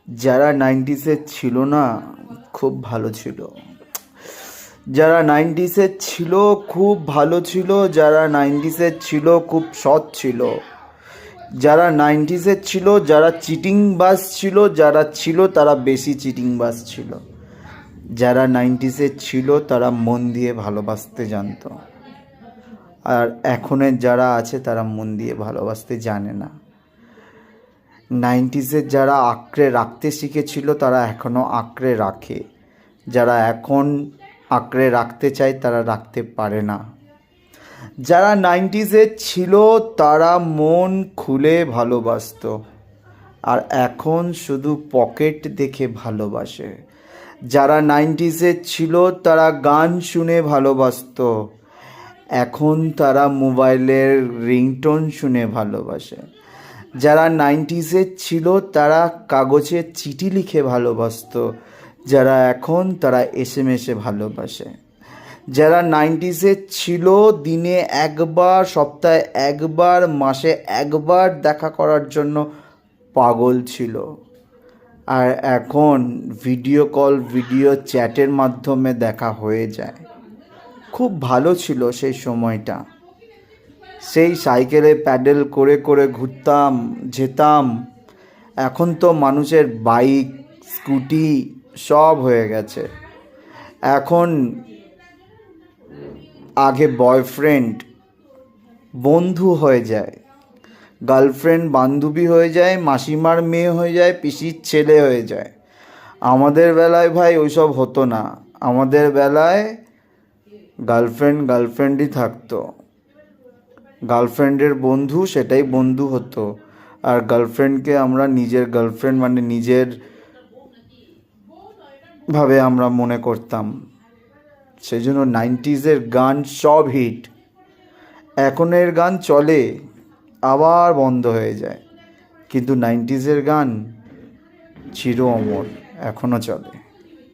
যারা নাইনটিসের ছিল না খুব ভালো ছিল। যারা নাইনটিসের ছিল খুব ভালো ছিল। যারা নাইনটিসের ছিল খুব সৎ ছিল। যারা নাইনটিসের ছিল, যারা চিটিংবাজ ছিল, যারা ছিল তারা বেশি চিটিংবাজ ছিল। যারা নাইনটিসের ছিল তারা মন দিয়ে ভালোবাসতে জানতো। আর এখনের যারা আছে তারা মন দিয়ে ভালোবাসতে জানে না। নাইনটিসের যারা আঁকড়ে রাখতে শিখেছিল তারা এখনও আঁকড়ে রাখে। যারা এখন আঁকড়ে রাখতে চায় তারা রাখতে পারে না। যারা নাইনটিসের ছিল তারা মন খুলে ভালোবাসতো, আর এখন শুধু পকেট দেখে ভালোবাসে। যারা নাইনটিসের ছিল তারা গান শুনে ভালোবাসতো, এখন তারা মোবাইলের রিংটোন শুনে ভালোবাসে। যারা নাইনটিসের ছিল তারা কাগজে চিঠি লিখে ভালোবাসতো, যারা এখন তারা এসএমএসে ভালোবাসে। যারা নাইনটিসের ছিল দিনে একবার, সপ্তাহে একবার, মাসে একবার দেখা করার জন্য পাগল ছিল, আর এখন ভিডিও কল, ভিডিও চ্যাটের মাধ্যমে দেখা হয়ে যায়। খুব ভালো ছিল সেই সময়টা। সেই সাইকেলে প্যাডেল করে করে ঘুরতাম, যেতাম। এখন তো মানুষের বাইক, স্কুটি সব হয়ে গেছে। এখন আগে বয়ফ্রেন্ড বন্ধু হয়ে যায়, গার্লফ্রেন্ড বান্ধবী হয়ে যায়, মাসিমার মেয়ে হয়ে যায়, পিসির ছেলে হয়ে যায়। আমাদের বেলায় ভাই ওইসব হতো না। আমাদের বেলায় গার্লফ্রেন্ডই থাকতো। গার্লফ্রেন্ডের বন্ধু সেটাই বন্ধু হতো, আর গার্লফ্রেন্ডকে আমরা নিজের গার্লফ্রেন্ড মানে নিজের ভাবে আমরা মনে করতাম। সেই জন্য নাইনটিসের গান সব হিট। এখনের গান চলে আবার বন্ধ হয়ে যায়, কিন্তু নাইনটিসের গান চির অমর, এখনও চলে।